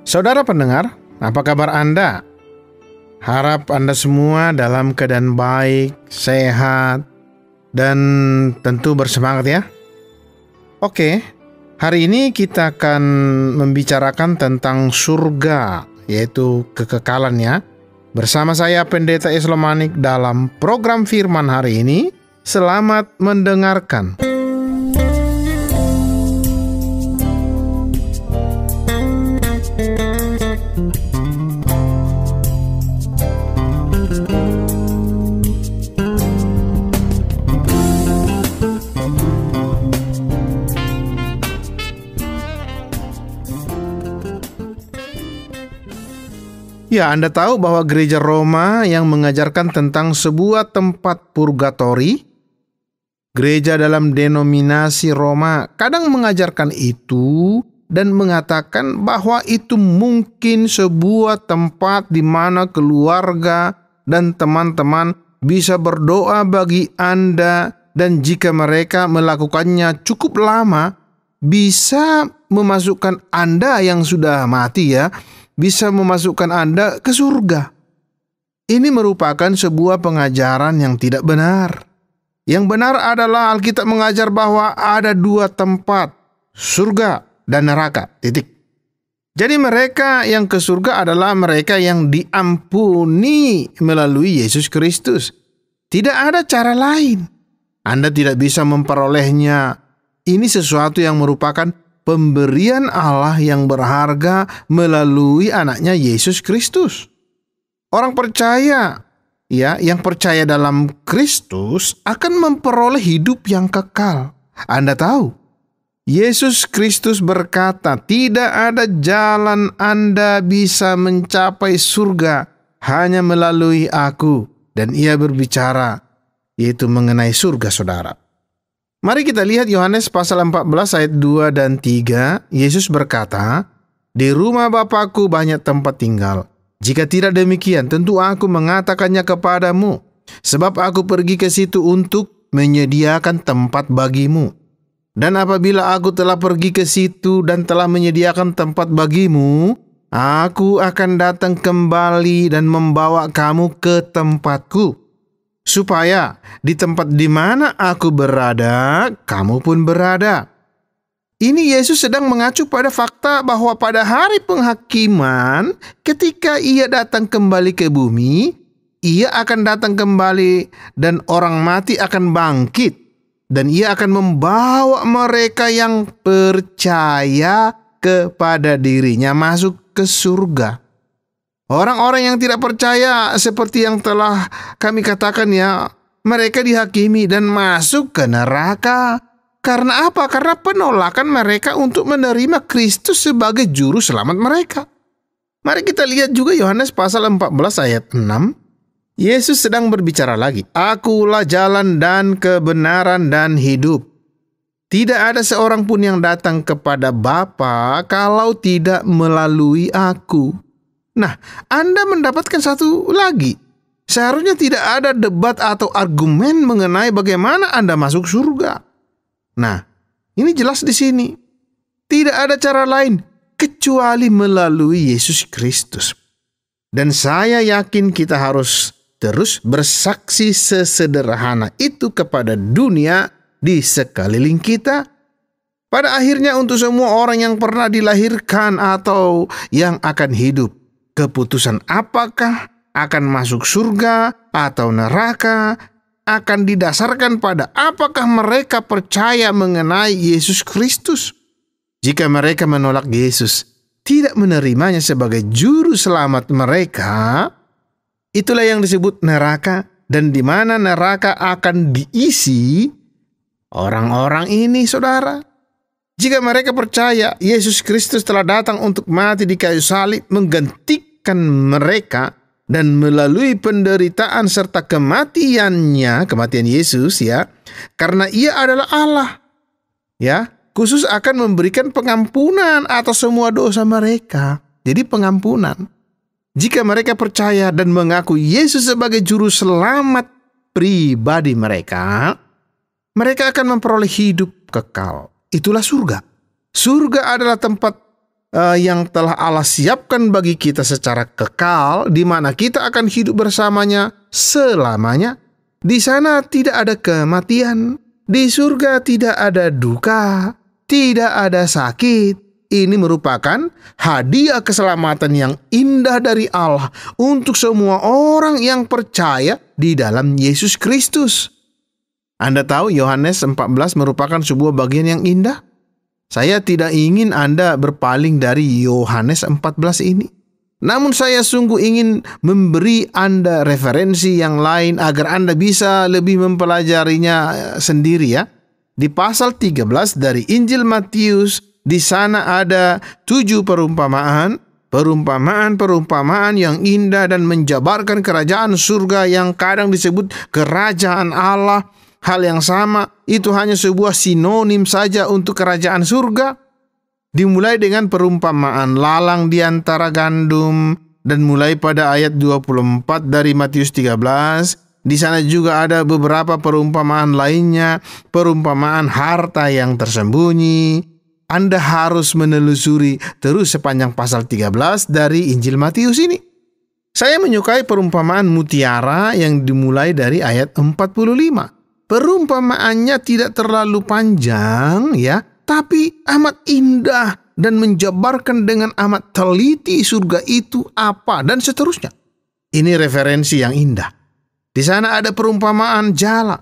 Saudara pendengar, apa kabar Anda? Harap Anda semua dalam keadaan baik, sehat, dan tentu bersemangat ya. Oke, hari ini kita akan membicarakan tentang surga, yaitu kekekalan ya. Bersama saya Pendeta Islam Manik dalam program Firman hari ini. Selamat mendengarkan. Ya, Anda tahu bahwa gereja Roma yang mengajarkan tentang sebuah tempat purgatori? Gereja dalam denominasi Roma kadang mengajarkan itu dan mengatakan bahwa itu mungkin sebuah tempat di mana keluarga dan teman-teman bisa berdoa bagi Anda, dan jika mereka melakukannya cukup lama, bisa memasukkan Anda yang sudah mati ya, bisa memasukkan Anda ke surga. Ini merupakan sebuah pengajaran yang tidak benar. Yang benar adalah Alkitab mengajar bahwa ada dua tempat, surga dan neraka, titik. Jadi mereka yang ke surga adalah mereka yang diampuni melalui Yesus Kristus. Tidak ada cara lain. Anda tidak bisa memperolehnya. Ini sesuatu yang merupakan pemberian Allah yang berharga melalui anaknya Yesus Kristus. Orang percaya, ya, yang percaya dalam Kristus akan memperoleh hidup yang kekal. Anda tahu, Yesus Kristus berkata, tidak ada jalan Anda bisa mencapai surga hanya melalui Aku. Dan ia berbicara, yaitu mengenai surga, saudara. Mari kita lihat Yohanes pasal 14 ayat 2 dan 3. Yesus berkata, di rumah Bapa-Ku banyak tempat tinggal. Jika tidak demikian, tentu Aku mengatakannya kepadamu. Sebab Aku pergi ke situ untuk menyediakan tempat bagimu. Dan apabila Aku telah pergi ke situ dan telah menyediakan tempat bagimu, Aku akan datang kembali dan membawa kamu ke tempatku, supaya di tempat di mana Aku berada, kamu pun berada. Ini Yesus sedang mengacu pada fakta bahwa pada hari penghakiman, ketika Ia datang kembali ke bumi, Ia akan datang kembali dan orang mati akan bangkit. Dan Ia akan membawa mereka yang percaya kepada dirinya masuk ke surga. Orang-orang yang tidak percaya, seperti yang telah kami katakan ya, mereka dihakimi dan masuk ke neraka. Karena apa? Karena penolakan mereka untuk menerima Kristus sebagai juru selamat mereka. Mari kita lihat juga Yohanes pasal 14 ayat 6. Yesus sedang berbicara lagi. Akulah jalan dan kebenaran dan hidup. Tidak ada seorang pun yang datang kepada Bapa kalau tidak melalui Aku. Nah, Anda mendapatkan satu lagi. Seharusnya tidak ada debat atau argumen mengenai bagaimana Anda masuk surga. Nah, ini jelas di sini. Tidak ada cara lain kecuali melalui Yesus Kristus. Dan saya yakin kita harus terus bersaksi sesederhana itu kepada dunia di sekeliling kita. Pada akhirnya untuk semua orang yang pernah dilahirkan atau yang akan hidup, keputusan apakah akan masuk surga atau neraka akan didasarkan pada apakah mereka percaya mengenai Yesus Kristus. Jika mereka menolak Yesus, tidak menerimanya sebagai juru selamat mereka, itulah yang disebut neraka, dan di mana neraka akan diisi orang-orang ini, saudara. Jika mereka percaya Yesus Kristus telah datang untuk mati di kayu salib menggantikan mereka, dan melalui penderitaan serta kematian Yesus ya, karena Ia adalah Allah, ya, khusus akan memberikan pengampunan atas semua dosa mereka. Jadi pengampunan. Jika mereka percaya dan mengaku Yesus sebagai juru selamat pribadi mereka, mereka akan memperoleh hidup kekal. Itulah surga. Surga adalah tempat yang telah Allah siapkan bagi kita secara kekal, di mana kita akan hidup bersamanya selamanya. Di sana tidak ada kematian, di surga tidak ada duka, tidak ada sakit. Ini merupakan hadiah keselamatan yang indah dari Allah untuk semua orang yang percaya di dalam Yesus Kristus. Anda tahu Yohanes 14 merupakan sebuah bagian yang indah? Saya tidak ingin Anda berpaling dari Yohanes 14 ini. Namun saya sungguh ingin memberi Anda referensi yang lain agar Anda bisa lebih mempelajarinya sendiri ya. Di pasal 13 dari Injil Matius, di sana ada 7 perumpamaan yang indah dan menjabarkan kerajaan surga yang kadang disebut kerajaan Allah. Hal yang sama itu hanya sebuah sinonim saja untuk kerajaan surga. Dimulai dengan perumpamaan lalang di antara gandum, dan mulai pada ayat 24 dari Matius 13. Di sana juga ada beberapa perumpamaan lainnya, perumpamaan harta yang tersembunyi. Anda harus menelusuri terus sepanjang pasal 13 dari Injil Matius ini. Saya menyukai perumpamaan mutiara yang dimulai dari ayat 45. Perumpamaannya tidak terlalu panjang ya, tapi amat indah dan menjabarkan dengan amat teliti surga itu apa dan seterusnya. Ini referensi yang indah. Di sana ada perumpamaan jala.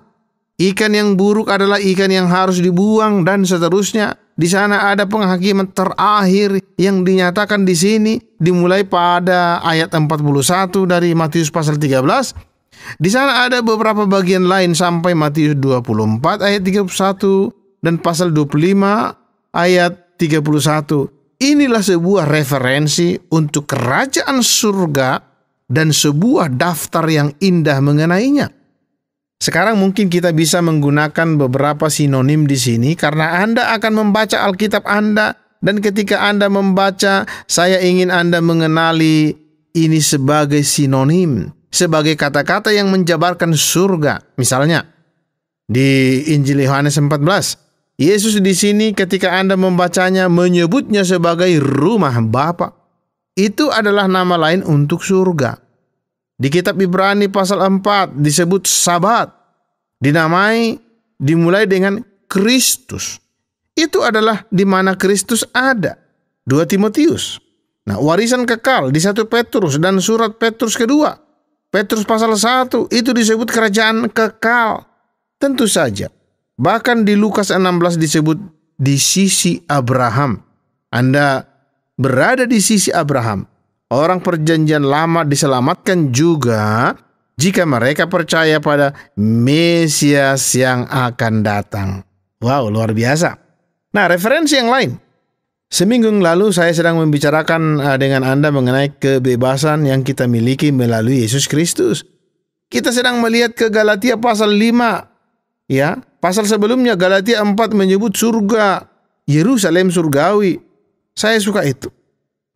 Ikan yang buruk adalah ikan yang harus dibuang dan seterusnya. Di sana ada penghakiman terakhir yang dinyatakan di sini dimulai pada ayat 41 dari Matius pasal 13. Di sana ada beberapa bagian lain sampai Matius 24 ayat 31 dan pasal 25 ayat 31. Inilah sebuah referensi untuk kerajaan surga dan sebuah daftar yang indah mengenainya. Sekarang mungkin kita bisa menggunakan beberapa sinonim di sini karena Anda akan membaca Alkitab Anda, dan ketika Anda membaca, saya ingin Anda mengenali ini sebagai sinonim, sebagai kata-kata yang menjabarkan surga. Misalnya, di Injil Yohanes 14, Yesus di sini ketika Anda membacanya menyebutnya sebagai rumah Bapa. Itu adalah nama lain untuk surga. Di kitab Ibrani pasal 4 disebut Sabat, dimulai dengan Kristus. Itu adalah di mana Kristus ada. 2 Timotius. Nah, warisan kekal di 1 Petrus dan surat Petrus kedua. Petrus pasal 1 itu disebut kerajaan kekal. Tentu saja. Bahkan di Lukas 16 disebut di sisi Abraham. Anda berada di sisi Abraham. Orang perjanjian lama diselamatkan juga jika mereka percaya pada Mesias yang akan datang. Wow, luar biasa. Nah, referensi yang lain. Seminggu lalu saya sedang membicarakan dengan Anda mengenai kebebasan yang kita miliki melalui Yesus Kristus. Kita sedang melihat ke Galatia pasal 5. Ya, pasal sebelumnya Galatia 4 menyebut surga, Yerusalem surgawi. Saya suka itu.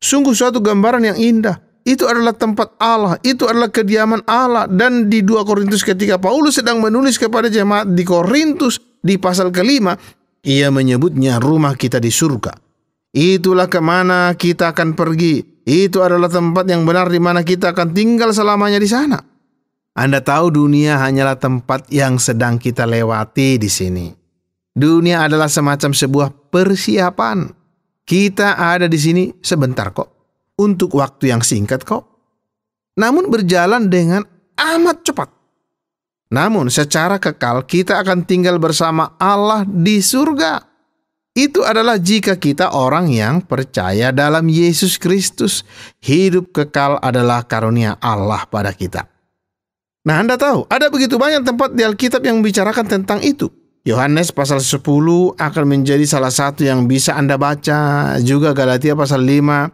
Sungguh suatu gambaran yang indah. Itu adalah tempat Allah, itu adalah kediaman Allah. Dan di 2 Korintus ketika Paulus sedang menulis kepada jemaat di Korintus di pasal ke-5, ia menyebutnya rumah kita di surga. Itulah kemana kita akan pergi. Itu adalah tempat yang benar di mana kita akan tinggal selamanya di sana. Anda tahu dunia hanyalah tempat yang sedang kita lewati di sini. Dunia adalah semacam sebuah persiapan. Kita ada di sini sebentar kok, untuk waktu yang singkat kok. Namun berjalan dengan amat cepat. Namun secara kekal kita akan tinggal bersama Allah di surga. Itu adalah jika kita orang yang percaya dalam Yesus Kristus. Hidup kekal adalah karunia Allah pada kita. Nah, Anda tahu, ada begitu banyak tempat di Alkitab yang membicarakan tentang itu. Yohanes pasal 10 akan menjadi salah satu yang bisa Anda baca. Juga Galatia pasal 5.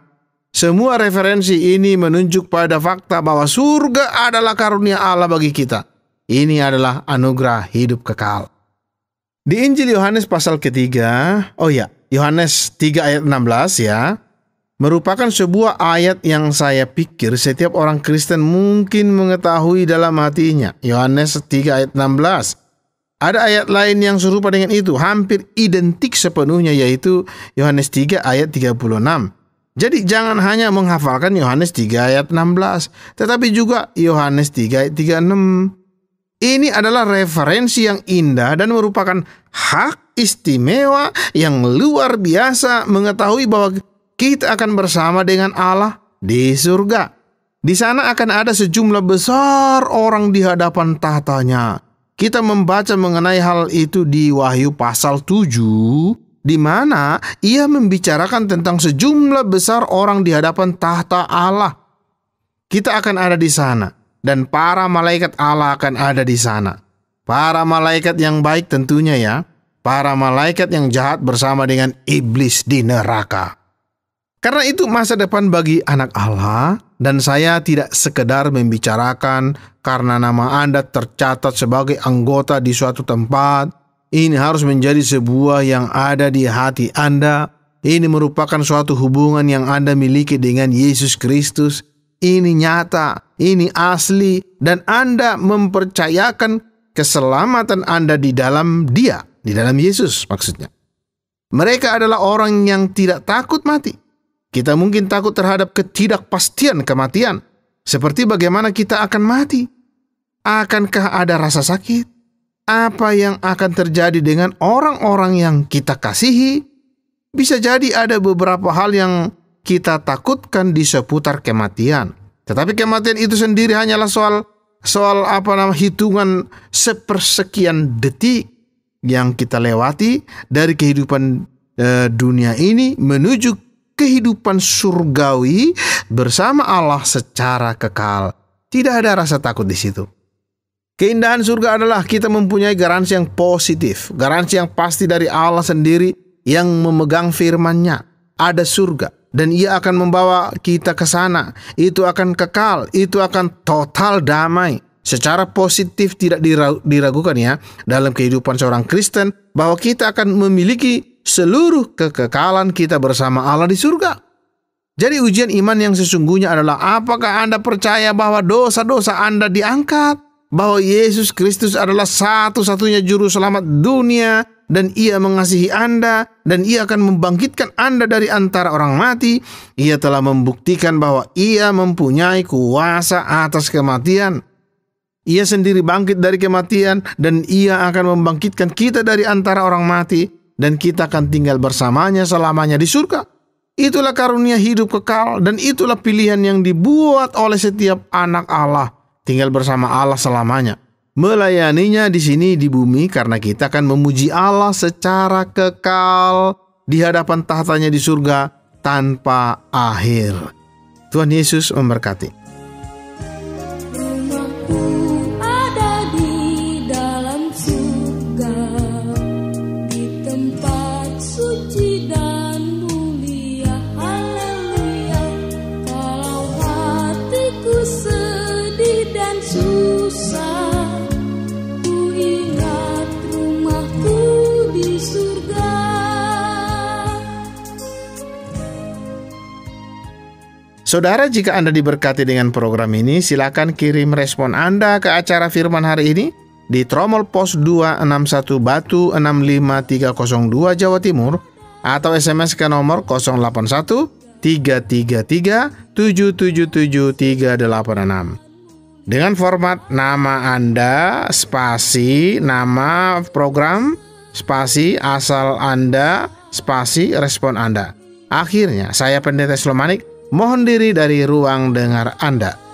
Semua referensi ini menunjuk pada fakta bahwa surga adalah karunia Allah bagi kita. Ini adalah anugerah hidup kekal. Di Injil Yohanes pasal ketiga, Yohanes 3 ayat 16 ya, merupakan sebuah ayat yang saya pikir setiap orang Kristen mungkin mengetahui dalam hatinya. Yohanes 3 ayat 16. Ada ayat lain yang serupa dengan itu, hampir identik sepenuhnya, yaitu Yohanes 3 ayat 36. Jadi jangan hanya menghafalkan Yohanes 3 ayat 16, tetapi juga Yohanes 3 ayat 36. Ini adalah referensi yang indah dan merupakan hak istimewa yang luar biasa mengetahui bahwa kita akan bersama dengan Allah di surga. Di sana akan ada sejumlah besar orang di hadapan tahtanya. Kita membaca mengenai hal itu di Wahyu pasal 7, di mana ia membicarakan tentang sejumlah besar orang di hadapan tahta Allah. Kita akan ada di sana, dan para malaikat Allah akan ada di sana. Para malaikat yang baik tentunya ya, para malaikat yang jahat bersama dengan iblis di neraka. Karena itu masa depan bagi anak Allah, dan saya tidak sekedar membicarakan karena nama Anda tercatat sebagai anggota di suatu tempat. Ini harus menjadi sebuah yang ada di hati Anda. Ini merupakan suatu hubungan yang Anda miliki dengan Yesus Kristus. Ini nyata, ini asli, dan Anda mempercayakan keselamatan Anda di dalam Dia, di dalam Yesus maksudnya. Mereka adalah orang yang tidak takut mati. Kita mungkin takut terhadap ketidakpastian kematian, seperti bagaimana kita akan mati. Akankah ada rasa sakit? Apa yang akan terjadi dengan orang-orang yang kita kasihi? Bisa jadi ada beberapa hal yang kita takutkan di seputar kematian. Tetapi kematian itu sendiri hanyalah soal hitungan sepersekian detik yang kita lewati dari kehidupan dunia ini menuju kehidupan surgawi bersama Allah secara kekal. Tidak ada rasa takut di situ. Keindahan surga adalah kita mempunyai garansi yang positif, garansi yang pasti dari Allah sendiri yang memegang firman-Nya. Ada surga dan Ia akan membawa kita ke sana. Itu akan kekal, itu akan total damai. Secara positif tidak diragukan ya dalam kehidupan seorang Kristen bahwa kita akan memiliki seluruh kekekalan kita bersama Allah di surga. Jadi ujian iman yang sesungguhnya adalah apakah Anda percaya bahwa dosa-dosa Anda diangkat? Bahwa Yesus Kristus adalah satu-satunya juru selamat dunia dan Ia mengasihi Anda dan Ia akan membangkitkan Anda dari antara orang mati. Ia telah membuktikan bahwa Ia mempunyai kuasa atas kematian. Ia sendiri bangkit dari kematian dan Ia akan membangkitkan kita dari antara orang mati dan kita akan tinggal bersamanya selamanya di surga. Itulah karunia hidup kekal dan itulah pilihan yang dibuat oleh setiap anak Allah. Tinggal bersama Allah selamanya. Melayaninya di sini di bumi karena kita akan memuji Allah secara kekal di hadapan tahtanya di surga tanpa akhir. Tuhan Yesus memberkati. Saudara, jika Anda diberkati dengan program ini, silakan kirim respon Anda ke acara Firman hari ini di Tromol Pos 261 Batu 65302 Jawa Timur atau SMS ke nomor 081 333 777 386 dengan format nama Anda, spasi, nama program, spasi, asal Anda, spasi, respon Anda. Akhirnya, saya Pendeta Slomanik mohon diri dari ruang dengar Anda.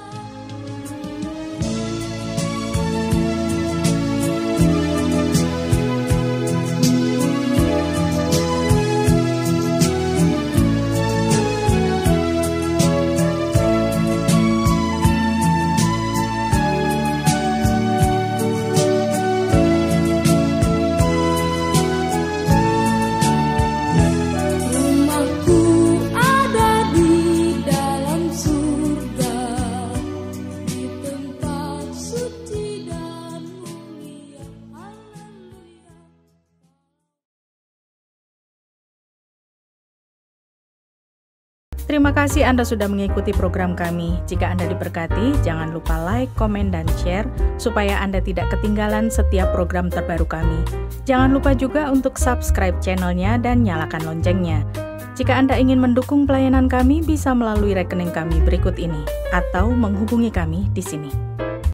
Terima kasih Anda sudah mengikuti program kami. Jika Anda diberkati, jangan lupa like, komen, dan share supaya Anda tidak ketinggalan setiap program terbaru kami. Jangan lupa juga untuk subscribe channelnya dan nyalakan loncengnya. Jika Anda ingin mendukung pelayanan kami, bisa melalui rekening kami berikut ini, atau menghubungi kami di sini.